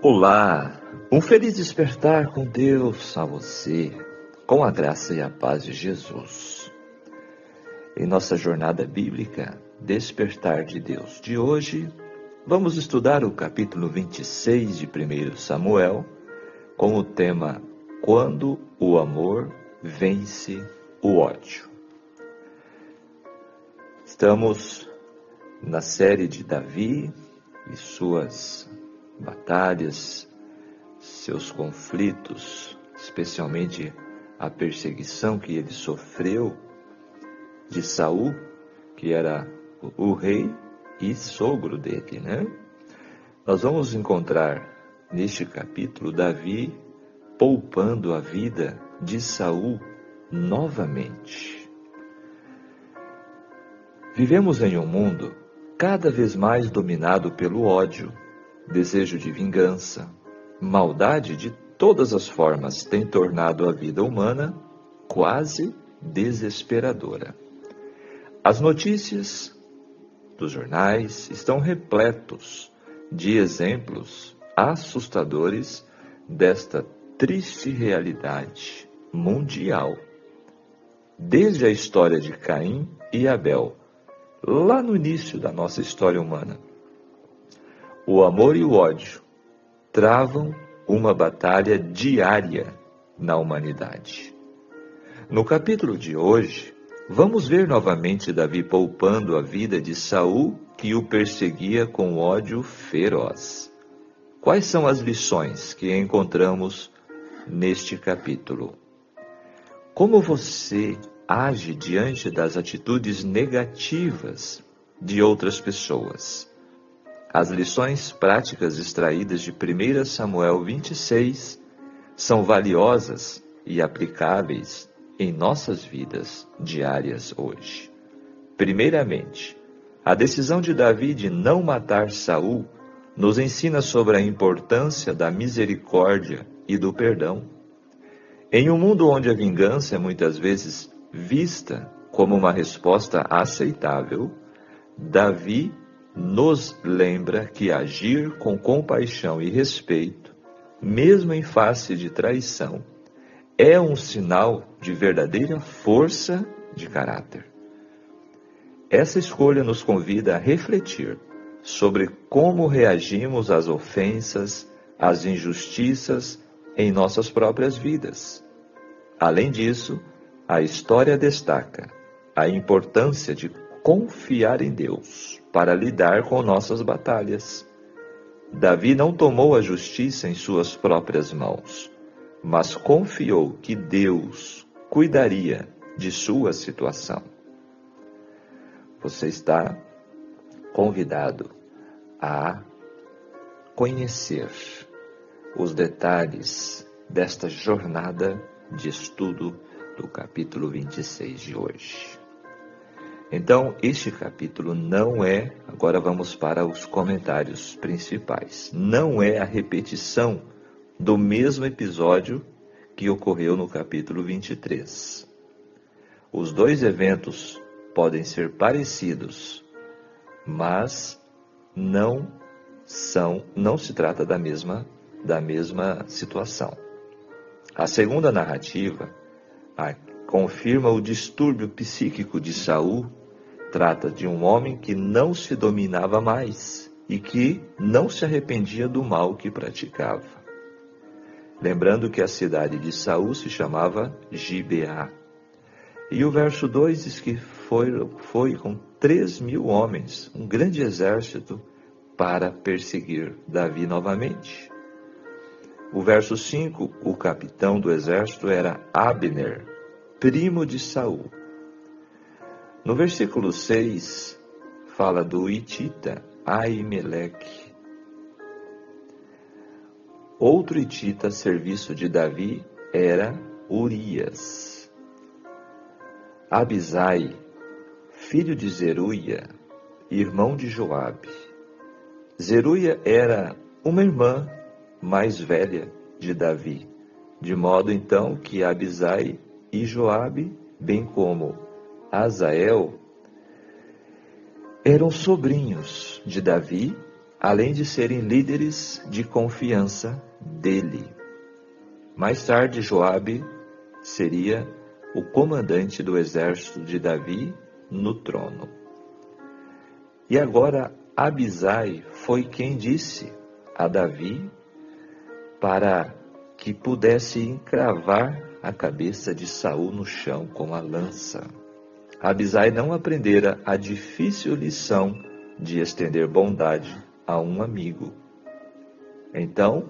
Olá, um feliz despertar com Deus a você, com a graça e a paz de Jesus. Em nossa jornada bíblica, Despertar de Deus de hoje, vamos estudar o capítulo 26 de 1 Samuel, com o tema Quando o amor vence o ódio. Estamos na série de Davi e suas batalhas, seus conflitos, especialmente a perseguição que ele sofreu de Saul, que era o rei e sogro dele, né? Nós vamos encontrar neste capítulo Davi poupando a vida de Saul novamente. Vivemos em um mundo cada vez mais dominado pelo ódio, desejo de vingança, maldade de todas as formas tem tornado a vida humana quase desesperadora. As notícias dos jornais estão repletos de exemplos assustadores desta triste realidade mundial. Desde a história de Caim e Abel, lá no início da nossa história humana, o amor e o ódio travam uma batalha diária na humanidade. No capítulo de hoje, vamos ver novamente Davi poupando a vida de Saul, que o perseguia com ódio feroz. Quais são as lições que encontramos neste capítulo? Como você age diante das atitudes negativas de outras pessoas? As lições práticas extraídas de 1 Samuel 26 são valiosas e aplicáveis em nossas vidas diárias hoje. Primeiramente, a decisão de Davi de não matar Saul nos ensina sobre a importância da misericórdia e do perdão. Em um mundo onde a vingança é muitas vezes vista como uma resposta aceitável, Davi nos lembra que agir com compaixão e respeito, mesmo em face de traição, é um sinal de verdadeira força de caráter. Essa escolha nos convida a refletir sobre como reagimos às ofensas, às injustiças em nossas próprias vidas. Além disso, a história destaca a importância de confiar em Deus para lidar com nossas batalhas. Davi não tomou a justiça em suas próprias mãos, mas confiou que Deus cuidaria de sua situação. Você está convidado a conhecer os detalhes desta jornada de estudo do capítulo 26 de hoje. Então, este capítulo não é, agora vamos para os comentários principais, não é a repetição do mesmo episódio que ocorreu no capítulo 23. Os dois eventos podem ser parecidos, mas não se trata da mesma situação. A segunda narrativa confirma o distúrbio psíquico de Saul. Trata de um homem que não se dominava mais e que não se arrependia do mal que praticava. Lembrando que a cidade de Saul se chamava Gibeá. E o verso 2 diz que foi com 3.000 homens, um grande exército, para perseguir Davi novamente. O verso 5, o capitão do exército era Abner, primo de Saul. No versículo 6, fala do hitita Aimeleque. Outro hitita a serviço de Davi era Urias. Abisai, filho de Zeruia, irmão de Joabe. Zeruia era uma irmã mais velha de Davi, de modo então que Abisai e Joabe, bem como Azael, eram sobrinhos de Davi além de serem líderes de confiança dele. Mais tarde, Joabe seria o comandante do exército de Davi no trono. E agora Abisai foi quem disse a Davi para que pudesse encravar a cabeça de Saul no chão com a lança. Abisai não aprendera a difícil lição de estender bondade a um amigo. Então,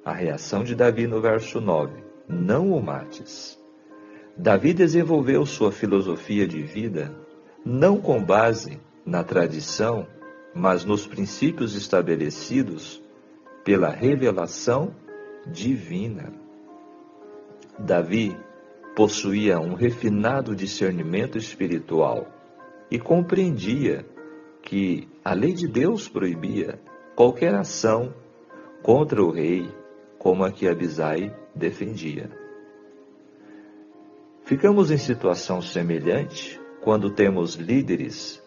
a reação de Davi no verso 9: não o mates. Davi desenvolveu sua filosofia de vida não com base na tradição, mas nos princípios estabelecidos pela revelação divina. Davi possuía um refinado discernimento espiritual e compreendia que a lei de Deus proibia qualquer ação contra o rei, como a que Abisai defendia. Ficamos em situação semelhante quando temos líderes,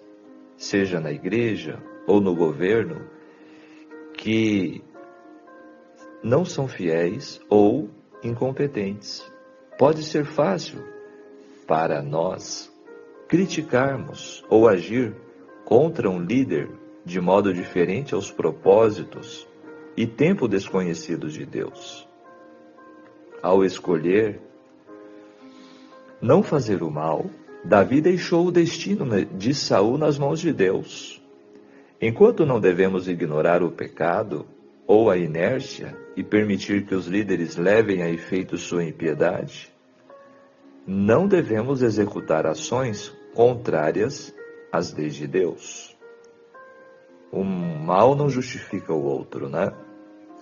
seja na igreja ou no governo, que não são fiéis ou incompetentes. Pode ser fácil para nós criticarmos ou agir contra um líder de modo diferente aos propósitos e tempo desconhecidos de Deus. Ao escolher não fazer o mal, Davi deixou o destino de Saul nas mãos de Deus. Enquanto não devemos ignorar o pecado ou a inércia e permitir que os líderes levem a efeito sua impiedade, não devemos executar ações contrárias às leis de Deus. Um mal não justifica o outro, né?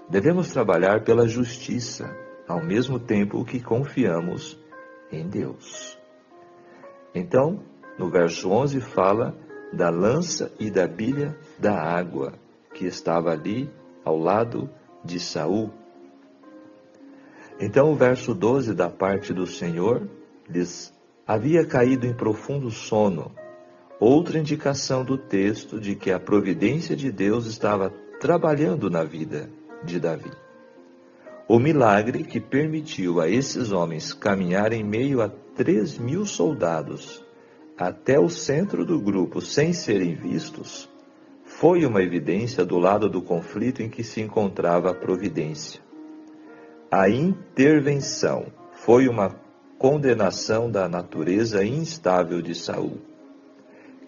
Devemos trabalhar pela justiça, ao mesmo tempo que confiamos em Deus. Então, no verso 11 fala da lança e da bilha da água, que estava ali ao lado de Saul. Então, o verso 12, da parte do Senhor, lhes havia caído em profundo sono, outra indicação do texto de que a providência de Deus estava trabalhando na vida de Davi. O milagre que permitiu a esses homens caminhar em meio a 3.000 soldados até o centro do grupo sem serem vistos, foi uma evidência do lado do conflito em que se encontrava a providência. A intervenção foi uma condenação da natureza instável de Saul,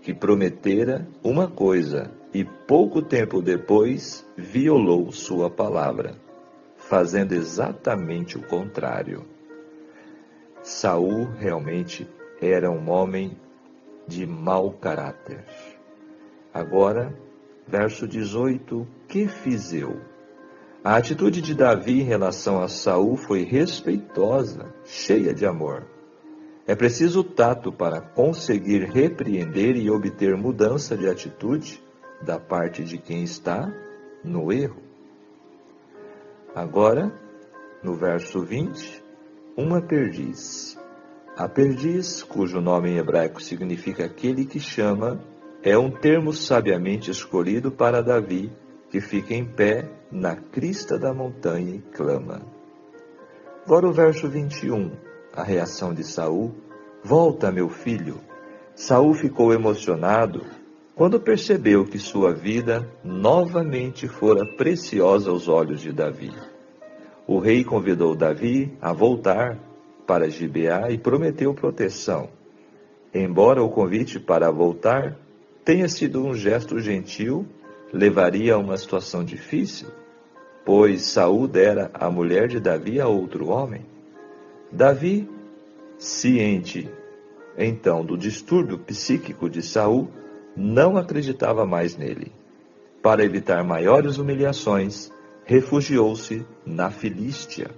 que prometera uma coisa e pouco tempo depois violou sua palavra, fazendo exatamente o contrário. Saul realmente era um homem de mau caráter. Agora, verso 18, que fiz eu? A atitude de Davi em relação a Saul foi respeitosa, cheia de amor. É preciso tato para conseguir repreender e obter mudança de atitude da parte de quem está no erro. Agora, no verso 20, uma perdiz. A perdiz, cujo nome em hebraico significa aquele que chama, é um termo sabiamente escolhido para Davi, que fica em pé na crista da montanha e clama. Agora o verso 21, a reação de Saul: volta, meu filho. Saul ficou emocionado quando percebeu que sua vida novamente fora preciosa aos olhos de Davi. O rei convidou Davi a voltar para Gibeá e prometeu proteção. Embora o convite para voltar tenha sido um gesto gentil, levaria a uma situação difícil, pois Saul dera a mulher de Davi a outro homem. Davi, ciente então do distúrbio psíquico de Saul, não acreditava mais nele. Para evitar maiores humilhações, refugiou-se na Filístia.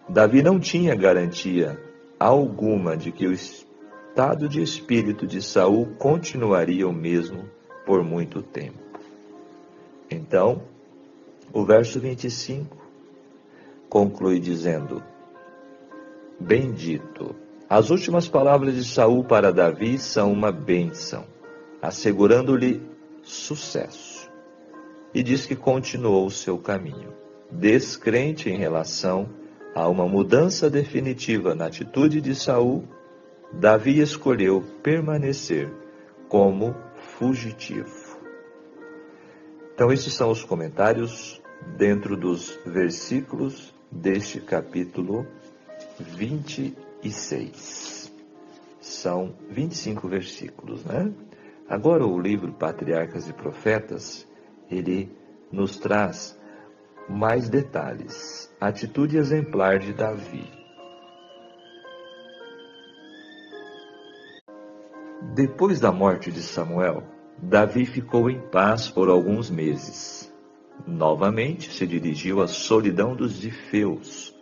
Davi não tinha garantia alguma de que o estado de espírito de Saul continuaria o mesmo por muito tempo. Então, o verso 25 conclui dizendo: bendito. As últimas palavras de Saul para Davi são uma bênção, assegurando-lhe sucesso. e diz que continuou o seu caminho. Descrente em relação a uma mudança definitiva na atitude de Saul, Davi escolheu permanecer como fugitivo. Então, esses são os comentários dentro dos versículos deste capítulo 26. São 25 versículos, né? Agora, o livro Patriarcas e Profetas, ele nos traz mais detalhes. A atitude exemplar de Davi. Depois da morte de Samuel, Davi ficou em paz por alguns meses. Novamente se dirigiu à solidão dos Zifeus,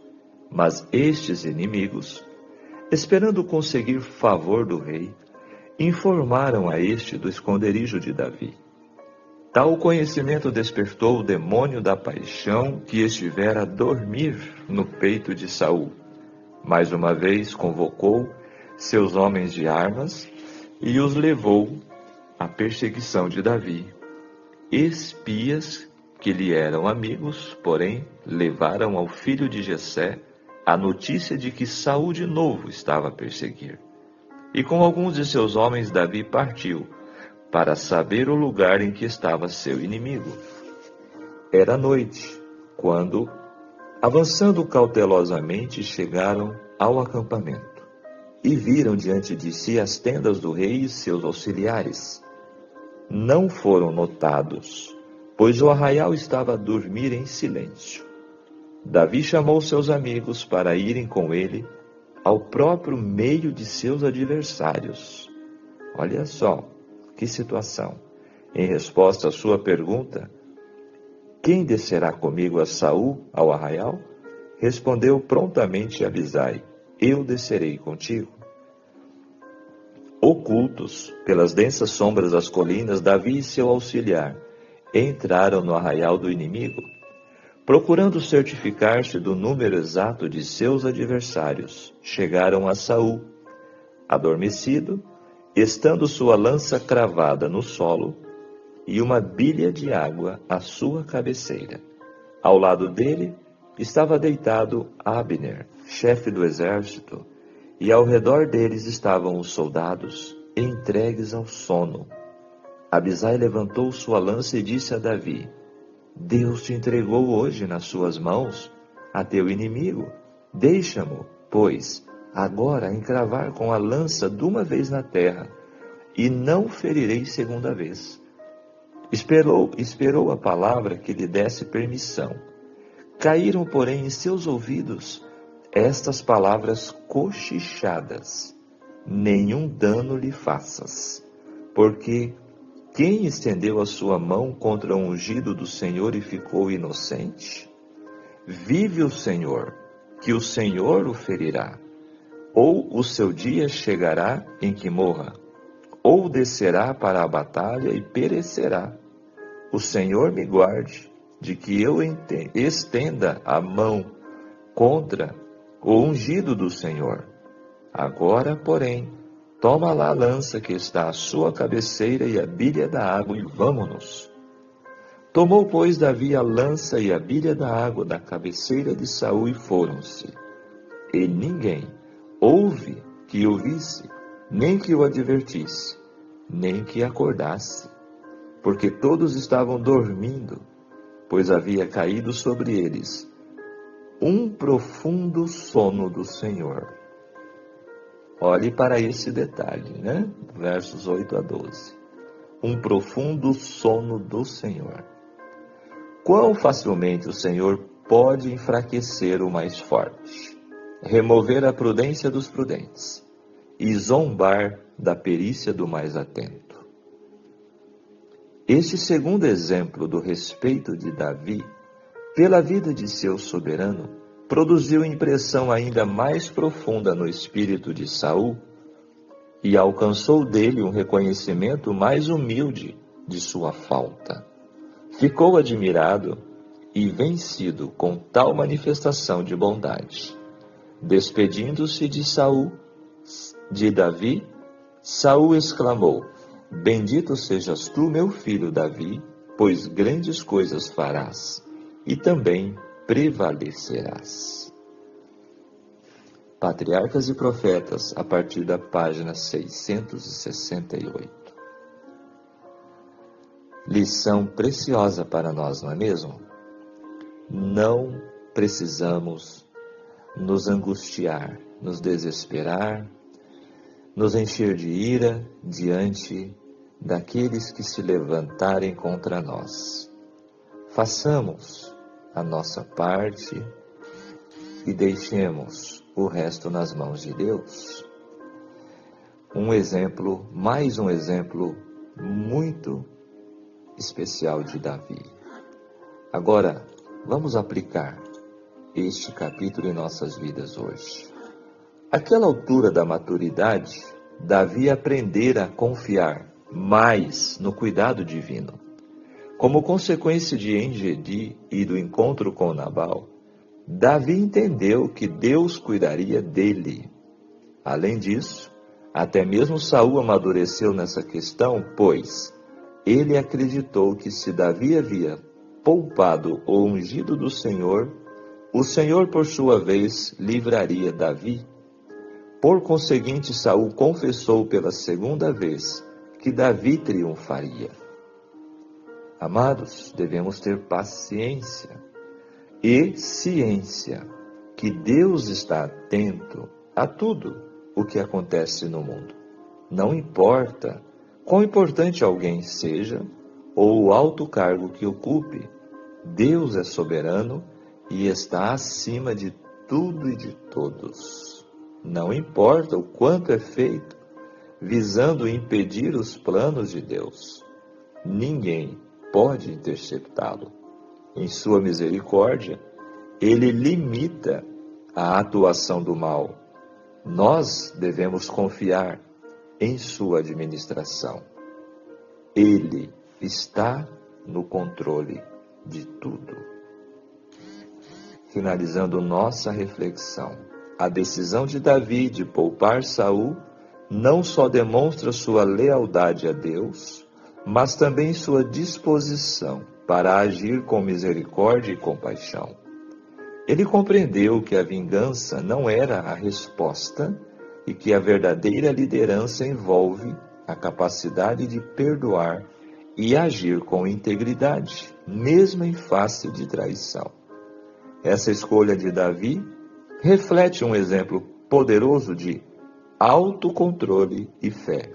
mas estes inimigos, esperando conseguir favor do rei, informaram a este do esconderijo de Davi. Tal conhecimento despertou o demônio da paixão que estivera a dormir no peito de Saul. Mais uma vez convocou seus homens de armas e os levou à perseguição de Davi. Espias que lhe eram amigos, porém, levaram ao filho de Jessé a notícia de que Saul de novo estava a perseguir. E com alguns de seus homens Davi partiu, para saber o lugar em que estava seu inimigo. Era noite, quando, avançando cautelosamente, chegaram ao acampamento, e viram diante de si as tendas do rei e seus auxiliares. Não foram notados, pois o arraial estava a dormir em silêncio. Davi chamou seus amigos para irem com ele ao próprio meio de seus adversários. Olha só, que situação! Em resposta à sua pergunta, quem descerá comigo a Saul ao arraial? Respondeu prontamente Abisai, eu descerei contigo. Ocultos pelas densas sombras das colinas, Davi e seu auxiliar entraram no arraial do inimigo, procurando certificar-se do número exato de seus adversários. Chegaram a Saul, adormecido, estando sua lança cravada no solo e uma bilha de água à sua cabeceira. Ao lado dele estava deitado Abner, chefe do exército, e ao redor deles estavam os soldados, entregues ao sono. Abisai levantou sua lança e disse a Davi: Deus te entregou hoje nas suas mãos a teu inimigo. Deixa-mo, pois, agora encravar com a lança de uma vez na terra, e não ferirei segunda vez. Esperou a palavra que lhe desse permissão. Caíram, porém, em seus ouvidos estas palavras cochichadas: nenhum dano lhe faças, porque quem estendeu a sua mão contra o ungido do Senhor e ficou inocente? Vive o Senhor, que o Senhor o ferirá. Ou o seu dia chegará em que morra, ou descerá para a batalha e perecerá. O Senhor me guarde de que eu estenda a mão contra o ungido do Senhor. Agora, porém, toma lá a lança que está à sua cabeceira e a bilha da água e vamo-nos. Tomou, pois, Davi a lança e a bilha da água da cabeceira de Saul e foram-se. E ninguém houve que o visse, nem que o advertisse, nem que acordasse, porque todos estavam dormindo, pois havia caído sobre eles um profundo sono do Senhor. Olhe para esse detalhe, né? Versos 8 a 12. Um profundo sono do Senhor. Quão facilmente o Senhor pode enfraquecer o mais forte, remover a prudência dos prudentes e zombar da perícia do mais atento. Este segundo exemplo do respeito de Davi pela vida de seu soberano produziu impressão ainda mais profunda no espírito de Saul e alcançou dele um reconhecimento mais humilde de sua falta. Ficou admirado e vencido com tal manifestação de bondade. Despedindo-se de Davi, Saul exclamou: Bendito sejas tu, meu filho Davi, pois grandes coisas farás e também prevalecerás. Patriarcas e Profetas, a partir da página 668. Lição preciosa para nós, não é mesmo? Não precisamos nos angustiar, nos desesperar, nos encher de ira diante daqueles que se levantarem contra nós. Façamos a nossa parte e deixemos o resto nas mãos de Deus. Mais um exemplo muito especial de Davi. Agora, vamos aplicar este capítulo em nossas vidas hoje. Àquela altura da maturidade, Davi aprendera a confiar mais no cuidado divino. Como consequência de Engedi e do encontro com Nabal, Davi entendeu que Deus cuidaria dele. Além disso, até mesmo Saul amadureceu nessa questão, pois ele acreditou que se Davi havia poupado o ungido do Senhor, o Senhor, por sua vez, livraria Davi. Por conseguinte, Saul confessou pela segunda vez que Davi triunfaria. Amados, devemos ter paciência e ciência que Deus está atento a tudo o que acontece no mundo. Não importa quão importante alguém seja ou o alto cargo que ocupe, Deus é soberano e está acima de tudo e de todos. Não importa o quanto é feito, visando impedir os planos de Deus, ninguém pode interceptá-lo. Em sua misericórdia, ele limita a atuação do mal. Nós devemos confiar em sua administração. Ele está no controle de tudo. Finalizando nossa reflexão, a decisão de Davi de poupar Saul não só demonstra sua lealdade a Deus, mas também sua disposição para agir com misericórdia e compaixão. Ele compreendeu que a vingança não era a resposta e que a verdadeira liderança envolve a capacidade de perdoar e agir com integridade, mesmo em face de traição. Essa escolha de Davi reflete um exemplo poderoso de autocontrole e fé,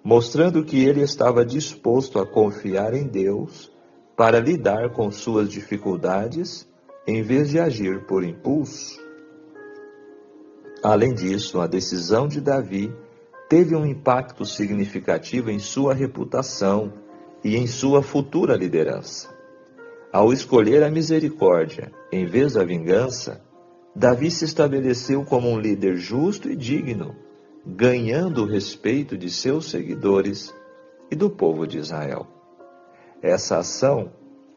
mostrando que ele estava disposto a confiar em Deus para lidar com suas dificuldades, em vez de agir por impulso. Além disso, a decisão de Davi teve um impacto significativo em sua reputação e em sua futura liderança. Ao escolher a misericórdia em vez da vingança, Davi se estabeleceu como um líder justo e digno, ganhando o respeito de seus seguidores e do povo de Israel. Essa ação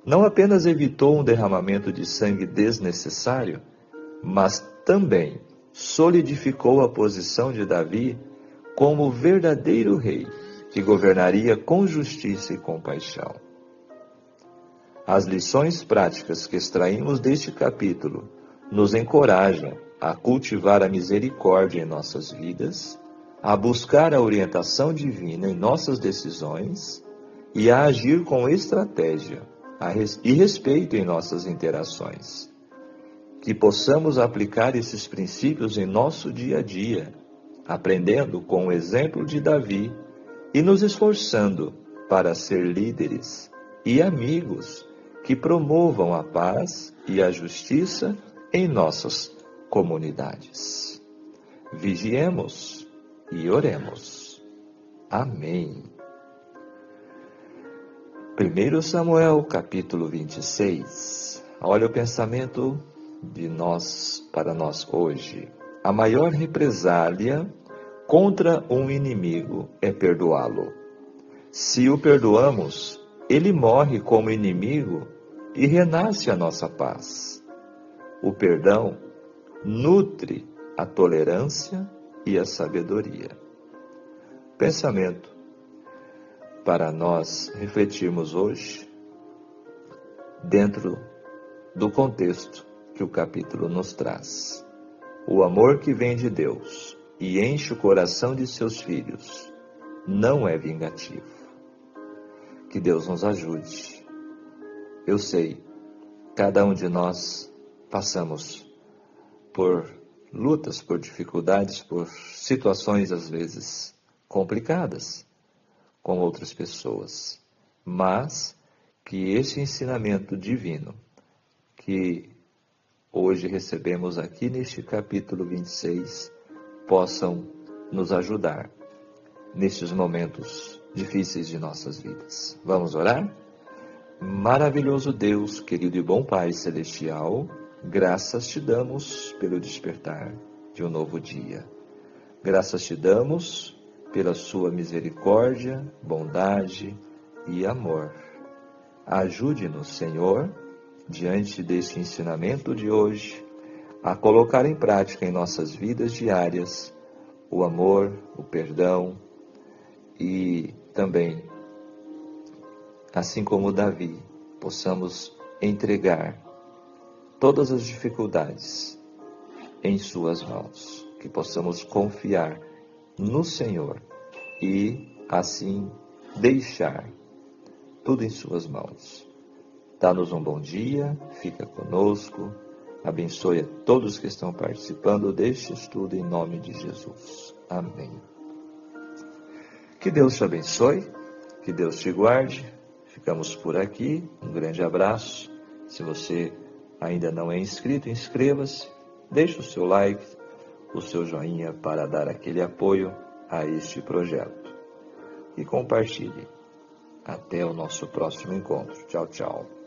não apenas evitou um derramamento de sangue desnecessário, mas também solidificou a posição de Davi como o verdadeiro rei que governaria com justiça e compaixão. As lições práticas que extraímos deste capítulo nos encorajam a cultivar a misericórdia em nossas vidas, a buscar a orientação divina em nossas decisões e a agir com estratégia e respeito em nossas interações. Que possamos aplicar esses princípios em nosso dia a dia, aprendendo com o exemplo de Davi e nos esforçando para ser líderes e amigos que promovam a paz e a justiça em nossas comunidades. Vigiemos e oremos. Amém. 1 Samuel, capítulo 26. Olha o pensamento para nós hoje. A maior represália contra um inimigo é perdoá-lo. Se o perdoamos, ele morre como inimigo e renasce a nossa paz. O perdão nutre a tolerância e a sabedoria. Pensamento para nós refletirmos hoje dentro do contexto que o capítulo nos traz. O amor que vem de Deus e enche o coração de seus filhos não é vingativo. Que Deus nos ajude. Eu sei, cada um de nós passamos por lutas, por dificuldades, por situações às vezes complicadas com outras pessoas, mas que esse ensinamento divino que hoje recebemos aqui neste capítulo 26 possam nos ajudar nestes momentos difíceis de nossas vidas. Vamos orar? Maravilhoso Deus, querido e bom Pai Celestial, graças te damos pelo despertar de um novo dia. Graças te damos pela sua misericórdia, bondade e amor. Ajude-nos, Senhor, diante deste ensinamento de hoje, a colocar em prática em nossas vidas diárias o amor, o perdão e também, assim como Davi, possamos entregar todas as dificuldades em suas mãos, que possamos confiar no Senhor e assim deixar tudo em suas mãos. Dá-nos um bom dia, fica conosco, abençoe a todos que estão participando deste estudo em nome de Jesus. Amém. Que Deus te abençoe, que Deus te guarde. Ficamos por aqui, um grande abraço. Se você ainda não é inscrito, inscreva-se, deixe o seu like, o seu joinha para dar aquele apoio a este projeto. E compartilhe. Até o nosso próximo encontro. Tchau, tchau.